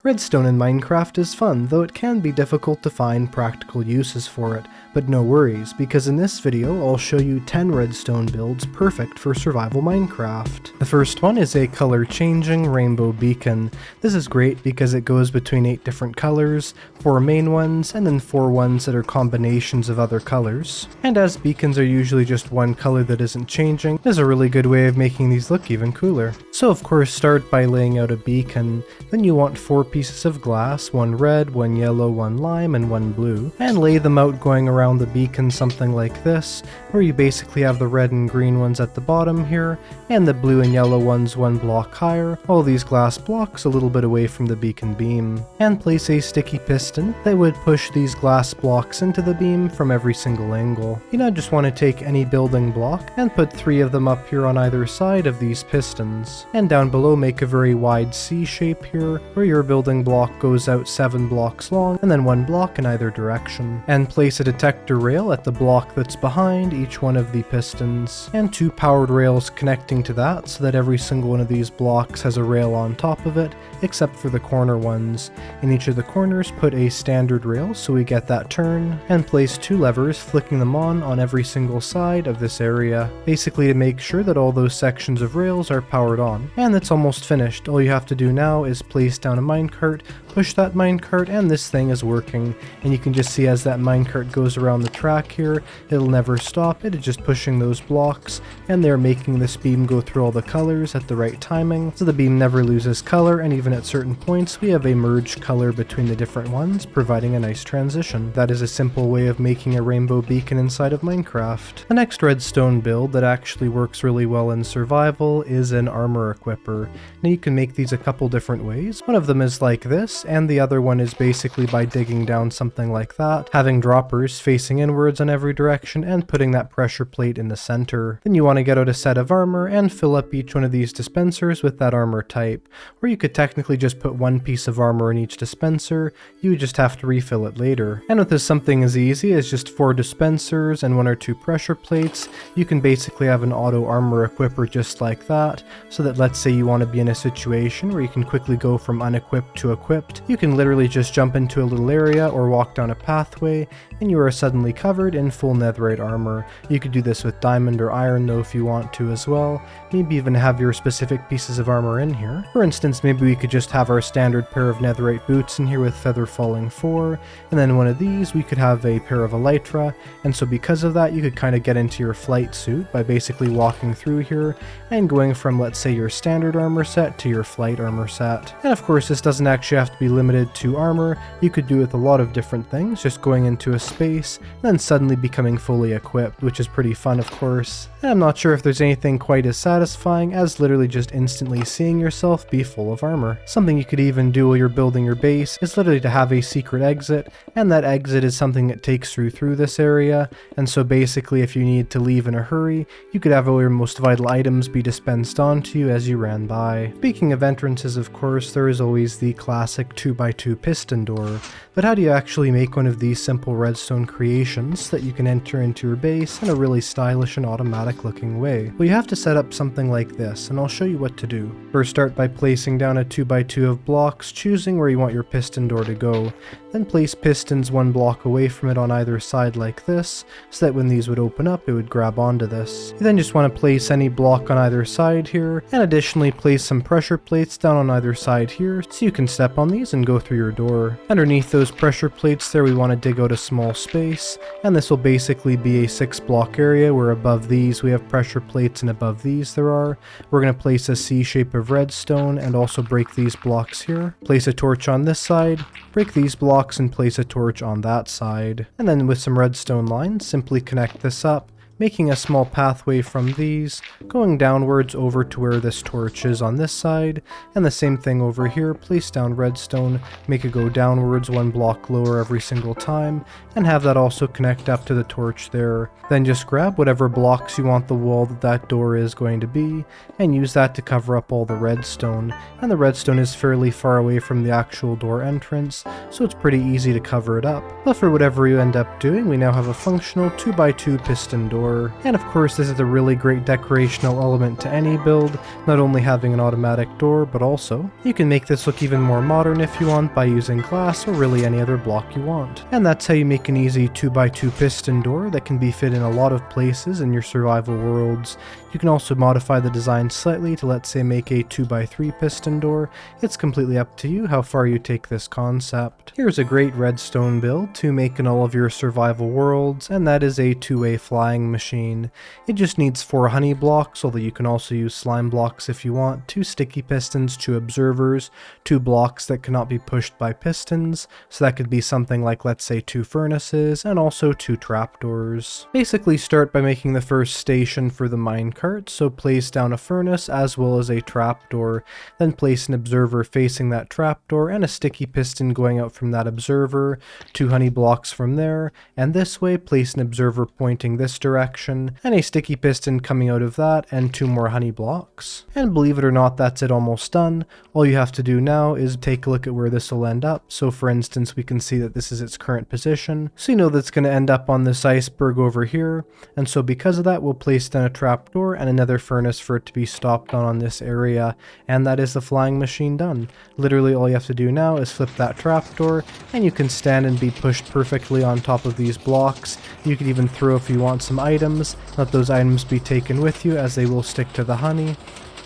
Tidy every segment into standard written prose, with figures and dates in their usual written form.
Redstone in Minecraft is fun, though it can be difficult to find practical uses for it, but no worries, because in this video I'll show you 10 redstone builds perfect for survival Minecraft. The first one is a color changing rainbow beacon. This is great because it goes between 8 different colors, 4 main ones, and then 4 ones that are combinations of other colors. And as beacons are usually just one color that isn't changing, this is a really good way of making these look even cooler. So of course start by laying out a beacon, then you want 4 pieces of glass, 1 red, 1 yellow, 1 lime, and 1 blue, and lay them out going around the beacon something like this, where you basically have the red and green ones at the bottom here, and the blue and yellow ones 1 block higher, all these glass blocks a little bit away from the beacon beam. And place a sticky piston that would push these glass blocks into the beam from every single angle. You now just want to take any building block and put 3 of them up here on either side of these pistons. And down below make a very wide C shape here, where your building block goes out 7 blocks long and then 1 block in either direction. And place a detector rail at the block that's behind each one of the pistons, and 2 powered rails connecting to that so that every single one of these blocks has a rail on top of it, except for the corner ones. In each of the corners put a standard rail so we get that turn, and place 2 levers flicking them on every single side of this area, basically to make sure that all those sections of rails are powered on. And that's almost finished. All you have to do now is place down a minecart, push that minecart, and this thing is working. And you can just see as that minecart goes around the track here, it'll never stop. It is just pushing those blocks, and they're making this beam go through all the colors at the right timing, so the beam never loses color, and even at certain points we have a merged color between the different ones, providing a nice transition. That is a simple way of making a rainbow beacon inside of Minecraft. The next redstone build that actually works really well in survival is an armor equipper. Now you can make these a couple different ways. One of them is like this, and the other one is basically by digging down something like that, having droppers facing inwards in every direction, and putting that pressure plate in the center. Then you want to get out a set of armor and fill up each one of these dispensers with that armor type. Or you could technically just put 1 piece of armor in each dispenser, you would just have to refill it later. And with something as easy as just 4 dispensers and 1 or 2 pressure plates, you can basically have an auto armor equipper just like that, so that let's say you want to be in a situation where you can quickly go from unequipped to equipped, you can literally just jump into a little area or walk down a pathway and you are suddenly covered in full netherite armor. You could do this with diamond or iron though if you want to as well, maybe even have your specific pieces of armor in here. For instance, maybe we could just have our standard pair of netherite boots in here with feather falling 4, and then one of these we could have a pair of elytra, and so because of that you could kind of get into your flight suit by basically walking through here and going from, let's say, your standard armor set to your flight armor set. And of course this doesn't actually have to be limited to armor, you could do with a lot of different things, just going into a space and then suddenly becoming fully equipped, which is pretty fun of course. And I'm not sure if there's anything quite as satisfying as literally just instantly seeing yourself be full of armor. Something you could even do while you're building your base is literally to have a secret exit, and that exit is something that takes you through this area, and so basically if you need to leave in a hurry, you could have all your most vital items be dispensed onto you as you ran by. Speaking of entrances, of course, there is always the classic 2x2 piston door, but how do you actually make one of these simple redstone creations that you can enter into your base in a really stylish and automatic looking way? Well, you have to set up something like this, and I'll show you what to do. First, start by placing down a 2x2 of blocks, choosing where you want your piston door to go. Then place pistons 1 block away from it on either side like this, so that when these would open up it would grab onto this. You then just want to place any block on either side here, and additionally place some pressure plates down on either side here, so you can step on these and go through your door. Underneath those pressure plates there we want to dig out a small space, and this will basically be a 6 block area where above these we have pressure plates and above these there are. We're going to place a C shape of redstone and also break these blocks here. Place a torch on this side, break these blocks and place a torch on that side. And then with some redstone lines, simply connect this up, making a small pathway from these, going downwards over to where this torch is on this side, and the same thing over here, place down redstone, make it go downwards 1 block lower every single time, and have that also connect up to the torch there. Then just grab whatever blocks you want the wall that door is going to be, and use that to cover up all the redstone, and the redstone is fairly far away from the actual door entrance, so it's pretty easy to cover it up. But for whatever you end up doing, we now have a functional 2x2 piston door door. And of course this is a really great decorational element to any build, not only having an automatic door, but also you can make this look even more modern if you want by using glass or really any other block you want. And that's how you make an easy 2x2 piston door that can be fit in a lot of places in your survival worlds. You can also modify the design slightly to, let's say, make a 2x3 piston door. It's completely up to you how far you take this concept. Here's a great redstone build to make in all of your survival worlds, and that is a two-way flying machine. It just needs 4 honey blocks, although you can also use slime blocks if you want, 2 sticky pistons, 2 observers, 2 blocks that cannot be pushed by pistons, so that could be something like, let's say, 2 furnaces, and also 2 trapdoors. Basically start by making the first station for the minecart, so place down a furnace as well as a trapdoor, then place an observer facing that trapdoor and a sticky piston going out from that observer, 2 honey blocks from there, and this way place an observer pointing this direction, and a sticky piston coming out of that, and 2 more honey blocks. And believe it or not, that's it almost done. All you have to do now is take a look at where this will end up. So for instance, we can see that this is its current position, so you know that's going to end up on this iceberg over here, and so because of that we'll place down a trapdoor and another furnace for it to be stopped on this area, and that is the flying machine done. Literally all you have to do now is flip that trapdoor, and you can stand and be pushed perfectly on top of these blocks. You could even throw if you want some items, let those items be taken with you as they will stick to the honey.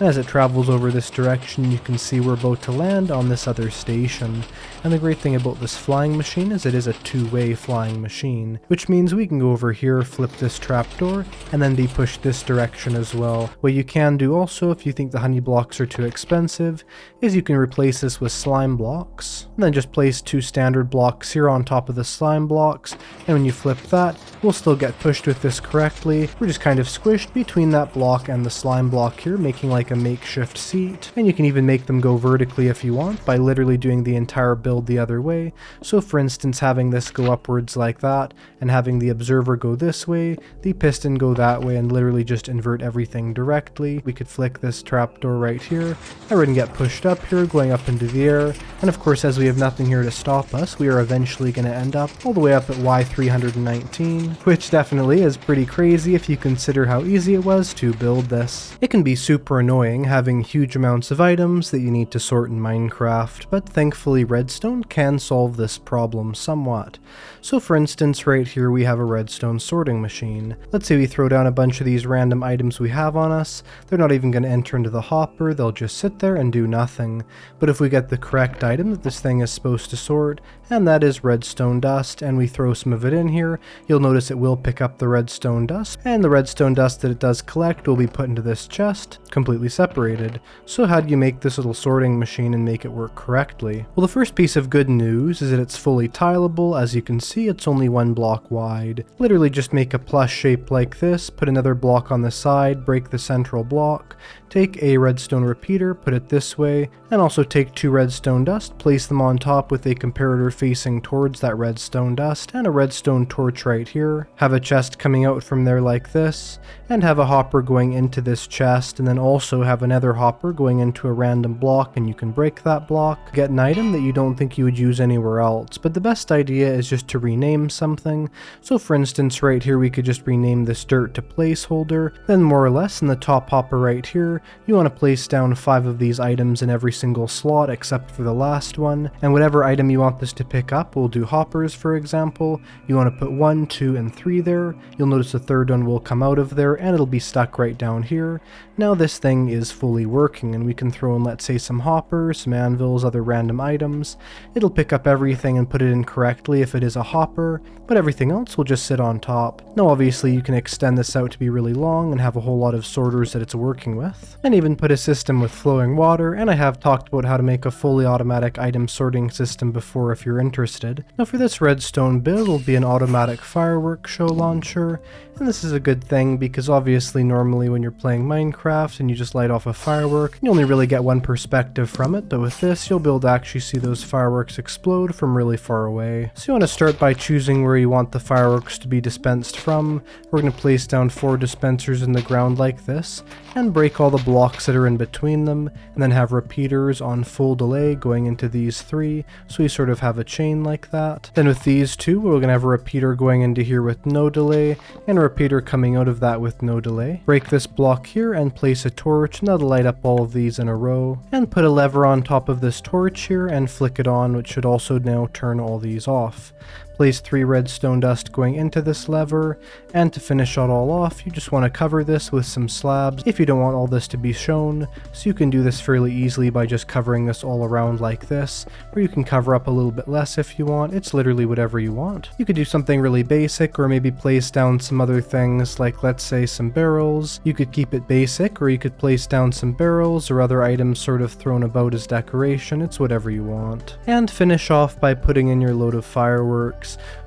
And as it travels over this direction, you can see we're about to land on this other station. And the great thing about this flying machine is it is a two-way flying machine, which means we can go over here, flip this trapdoor, and then be pushed this direction as well. What you can do also, if you think the honey blocks are too expensive, is you can replace this with slime blocks. And then just place 2 standard blocks here on top of the slime blocks, and when you flip that, we'll still get pushed with this correctly. We're just kind of squished between that block and the slime block here, making like a makeshift seat. And you can even make them go vertically if you want by literally doing the entire build the other way. So for instance, having this go upwards like that, and having the observer go this way, the piston go that way, and literally just invert everything directly. We could flick this trapdoor right here, and we're going to get pushed up here, going up into the air, and of course as we have nothing here to stop us, we are eventually going to end up all the way up at Y319, which definitely is pretty crazy if you consider how easy it was to build this. It can be super annoying having huge amounts of items that you need to sort in Minecraft, but thankfully Redstone can solve this problem somewhat. So for instance, right here we have a redstone sorting machine. Let's say we throw down a bunch of these random items we have on us. They're not even going to enter into the hopper, they'll just sit there and do nothing. But if we get the correct item that this thing is supposed to sort, and that is redstone dust, and we throw some of it in here, you'll notice it will pick up the redstone dust, and the redstone dust that it does collect will be put into this chest, completely separated. So how do you make this little sorting machine and make it work correctly? Well, the first piece of good news is that it's fully tileable. As you can see, it's only 1 block wide. Literally just make a plus shape like this, put another block on the side, break the central block, take a redstone repeater, put it this way, and also take 2 redstone dust, place them on top with a comparator facing towards that redstone dust, and a redstone torch right here. Have a chest coming out from there like this, and have a hopper going into this chest, and then also have another hopper going into a random block, and you can break that block. Get an item that you don't think you would use anywhere else, but the best idea is just to rename something. So for instance, right here we could just rename this dirt to placeholder, then more or less in the top hopper right here, you want to place down 5 of these items in every single slot except for the last one, and whatever item you want this to pick up, we'll do hoppers for example. You want to put 1, 2, and 3 there. You'll notice the third one will come out of there and it'll be stuck right down here. Now this thing is fully working, and we can throw in, let's say, some hoppers, some anvils, other random items. It'll pick up everything and put it in correctly if it is a hopper, but everything else will just sit on top. Now obviously you can extend this out to be really long and have a whole lot of sorters that it's working with, and even put a system with flowing water, and I have talked about how to make a fully automatic item sorting system before if you're interested. Now for this redstone build will be an automatic firework show launcher, and this is a good thing because obviously normally when you're playing Minecraft and you just light off a firework, you only really get one perspective from it, but with this you'll be able to actually see those fireworks explode from really far away. So you want to start by choosing where you want the fireworks to be dispensed from. We're going to place down 4 dispensers in the ground like this, and break all the blocks that are in between them, and then have repeaters on full delay going into these 3, so we sort of have a chain like that. Then with these two, we're going to have a repeater going into here with no delay, and a repeater coming out of that with no delay. Break this block here and place a torch, and that'll light up all of these in a row. And put a lever on top of this torch here and flick it on, which should also now turn all these off. Place 3 redstone dust going into this lever, and to finish it all off, you just want to cover this with some slabs if you don't want all this to be shown, so you can do this fairly easily by just covering this all around like this, or you can cover up a little bit less if you want. It's literally whatever you want. You could do something really basic, or maybe place down some other things like, let's say, some barrels. You could keep it basic, or you could place down some barrels or other items sort of thrown about as decoration. It's whatever you want. And finish off by putting in your load of fireworks.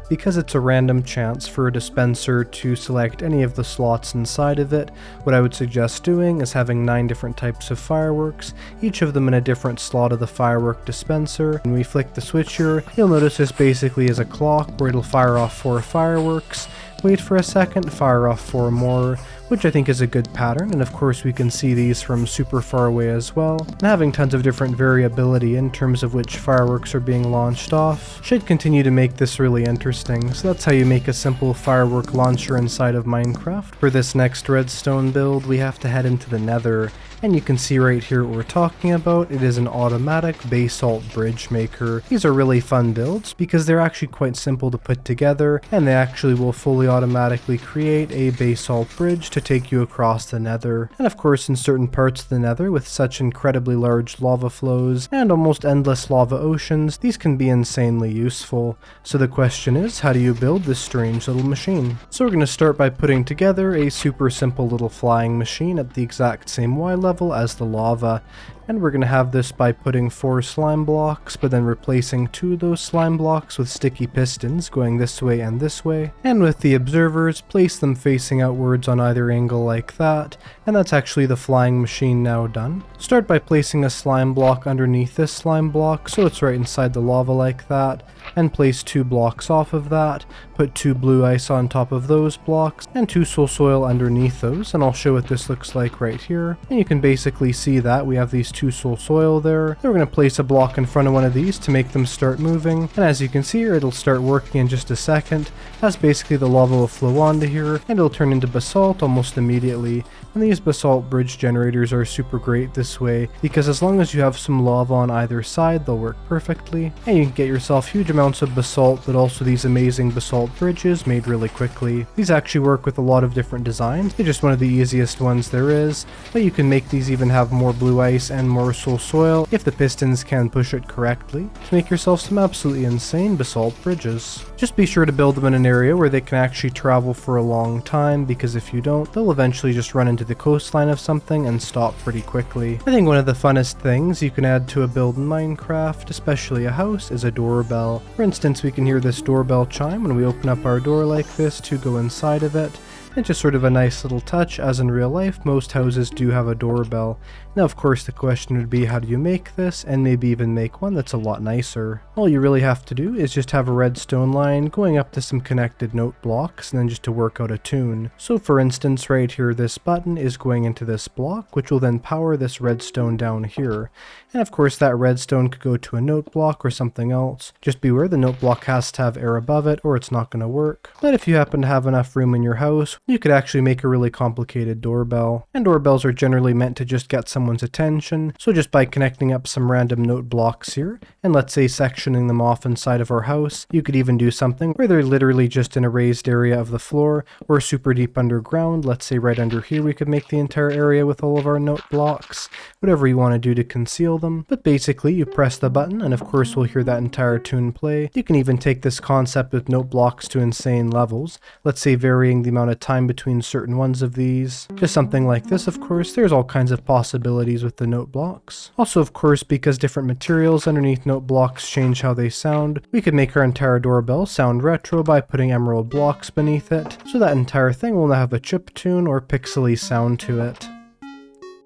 Because it's a random chance for a dispenser to select any of the slots inside of it, what I would suggest doing is having 9 different types of fireworks, each of them in a different slot of the firework dispenser. When we flick the switch here, you'll notice this basically is a clock where it'll fire off 4 fireworks, wait for a second, fire off 4 more, which I think is a good pattern, and of course we can see these from super far away as well. And having tons of different variability in terms of which fireworks are being launched off should continue to make this really interesting. So that's how you make a simple firework launcher inside of Minecraft. For this next redstone build, we have to head into the Nether. And you can see right here what we're talking about. It is an automatic basalt bridge maker. These are really fun builds because they're actually quite simple to put together, and they actually will fully automatically create a basalt bridge to take you across the Nether. And of course, in certain parts of the Nether with such incredibly large lava flows and almost endless lava oceans, these can be insanely useful. So the question is, how do you build this strange little machine? So we're going to start by putting together a super simple little flying machine at the exact same Y level as the lava, and we're going to have this by putting 4 slime blocks, but then replacing 2 of those slime blocks with sticky pistons going this way and this way, and with the observers, place them facing outwards on either angle like that, and that's actually the flying machine now done. Start by placing a slime block underneath this slime block so it's right inside the lava like that, and place 2 blocks off of that, put 2 blue ice on top of those blocks, and 2 soul soil underneath those, and I'll show what this looks like right here. And you can basically see that we have these 2 soul soil there. Then we're going to place a block in front of one of these to make them start moving, and as you can see here, it'll start working in just a second, as basically the lava will flow onto here, and it'll turn into basalt almost immediately. And these basalt bridge generators are super great this way, because as long as you have some lava on either side, they'll work perfectly, and you can get yourself huge amounts of basalt, but also these amazing basalt bridges made really quickly. These actually work with a lot of different designs. They're just one of the easiest ones there is, but you can make these even have more blue ice and more soul soil if the pistons can push it correctly to make yourself some absolutely insane basalt bridges. Just be sure to build them in an area where they can actually travel for a long time, because if you don't, they'll eventually just run into the coastline of something and stop pretty quickly. I think one of the funnest things you can add to a build in Minecraft, especially a house, is a doorbell. For instance, we can hear this doorbell chime when we open up our door like this to go inside of it. It's just sort of a nice little touch, as in real life most houses do have a doorbell. Now of course the question would be, how do you make this, and maybe even make one that's a lot nicer? All you really have to do is just have a redstone line going up to some connected note blocks, and then just to work out a tune. So for instance right here, this button is going into this block, which will then power this redstone down here. And of course that redstone could go to a note block or something else. Just beware, the note block has to have air above it or it's not going to work. But if you happen to have enough room in your house, you could actually make a really complicated doorbell. And doorbells are generally meant to just get someone's attention, so just by connecting up some random note blocks here, and let's say sectioning them off inside of our house, you could even do something where they're literally just in a raised area of the floor, or super deep underground. Let's say right under here we could make the entire area with all of our note blocks, whatever you want to do to conceal them. But basically you press the button, and of course we'll hear that entire tune play. You can even take this concept with note blocks to insane levels, let's say varying the amount of time between certain ones of these. Just something like this, of course. There's all kinds of possibilities with the note blocks. Also, of course, because different materials underneath note blocks change how they sound, we could make our entire doorbell sound retro by putting emerald blocks beneath it, so that entire thing will now have a chip tune or pixely sound to it.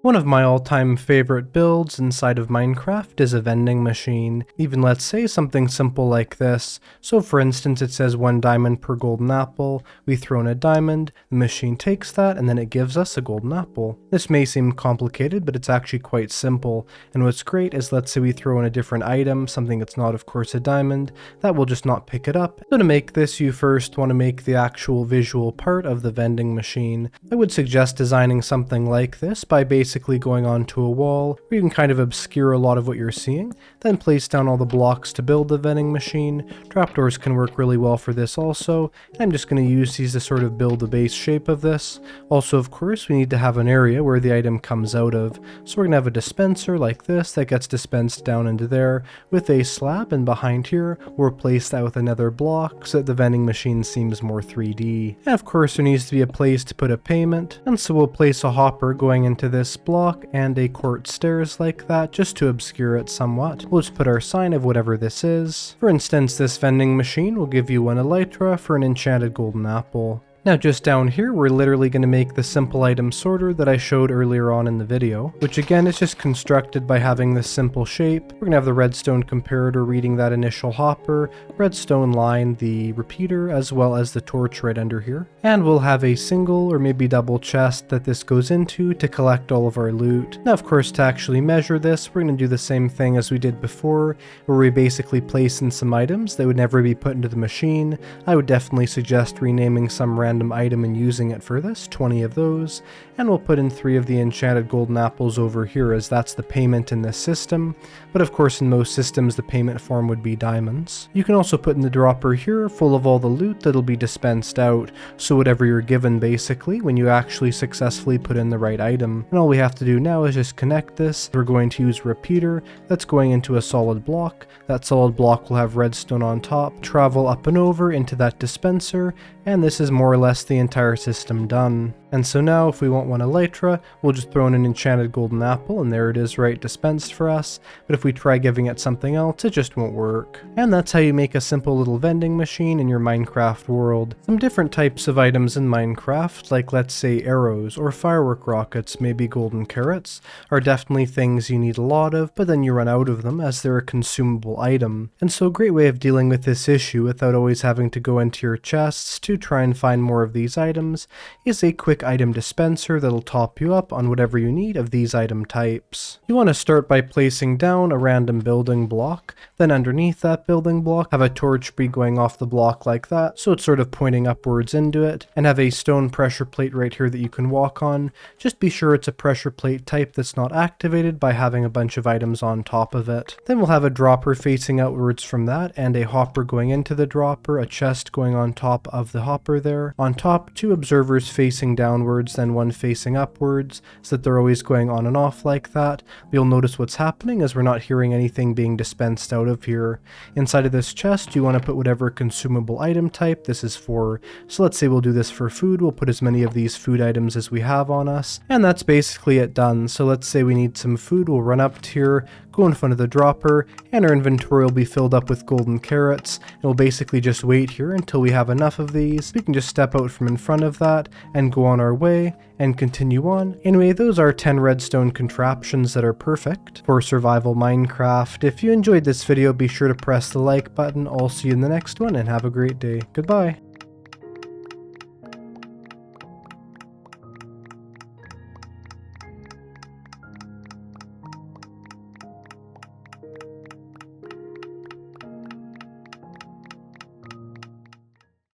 One of my all-time favorite builds inside of Minecraft is a vending machine. Even let's say something simple like this. So for instance, it says 1 diamond per golden apple. We throw in a diamond, the machine takes that, and then it gives us a golden apple. This may seem complicated, but it's actually quite simple. And what's great is, let's say we throw in a different item, something that's not of course a diamond, that will just not pick it up. So to make this, you first want to make the actual visual part of the vending machine. I would suggest designing something like this by basically going onto a wall where you can kind of obscure a lot of what you're seeing, then place down all the blocks to build the vending machine. Trapdoors can work really well for this also, and I'm just going to use these to sort of build the base shape of this. Also, of course, we need to have an area where the item comes out of, so we're going to have a dispenser like this that gets dispensed down into there with a slab, and behind here we'll replace that with another block so that the vending machine seems more 3D. And of course there needs to be a place to put a payment, and so we'll place a hopper going into this block and a quartz stairs like that just to obscure it somewhat. We'll just put our sign of whatever this is. For instance, this vending machine will give you 1 elytra for an enchanted golden apple. Now just down here, we're literally going to make the simple item sorter that I showed earlier on in the video, which again is just constructed by having this simple shape. We're going to have the redstone comparator reading that initial hopper, redstone line, the repeater, as well as the torch right under here. And we'll have a single or maybe double chest that this goes into to collect all of our loot. Now of course, to actually measure this, we're going to do the same thing as we did before, where we basically place in some items that would never be put into the machine. I would definitely suggest renaming some random item and using it for this, 20 of those, and we'll put in 3 of the enchanted golden apples over here, as that's the payment in this system, but of course in most systems the payment form would be diamonds. You can also put in the dropper here full of all the loot that'll be dispensed out, so whatever you're given basically when you actually successfully put in the right item. And all we have to do now is just connect this. We're going to use a repeater that's going into a solid block. That solid block will have redstone on top, travel up and over into that dispenser, and this is more or less the entire system done. And so now if we want 1 elytra, we'll just throw in an enchanted golden apple, and there it is right dispensed for us. But if we try giving it something else, it just won't work. And that's how you make a simple little vending machine in your Minecraft world. Some different types of items in Minecraft, like let's say arrows or firework rockets, maybe golden carrots, are definitely things you need a lot of, but then you run out of them as they're a consumable item. And so a great way of dealing with this issue without always having to go into your chests to try and find more of these items is a quick item dispenser that'll top you up on whatever you need of these item types. You want to start by placing down a random building block, then underneath that building block have a torch be going off the block like that, so it's sort of pointing upwards into it, and have a stone pressure plate right here that you can walk on. Just be sure it's a pressure plate type that's not activated by having a bunch of items on top of it. Then we'll have a dropper facing outwards from that, and a hopper going into the dropper, a chest going on top of the hopper there. On top, 2 observers facing downwards, then 1 facing upwards, so that they're always going on and off like that. You'll notice what's happening as we're not hearing anything being dispensed out of here. Inside of this chest, you want to put whatever consumable item type this is for. So let's say we'll do this for food. We'll put as many of these food items as we have on us, and that's basically it done. So let's say we need some food. We'll run up to here, go in front of the dropper, and our inventory will be filled up with golden carrots. And we'll basically just wait here until we have enough of these. We can just step out from in front of that and go on our way and continue on. Anyway, those are 10 redstone contraptions that are perfect for survival Minecraft. If you enjoyed this video, be sure to press the like button. I'll see you in the next one, and have a great day. Goodbye.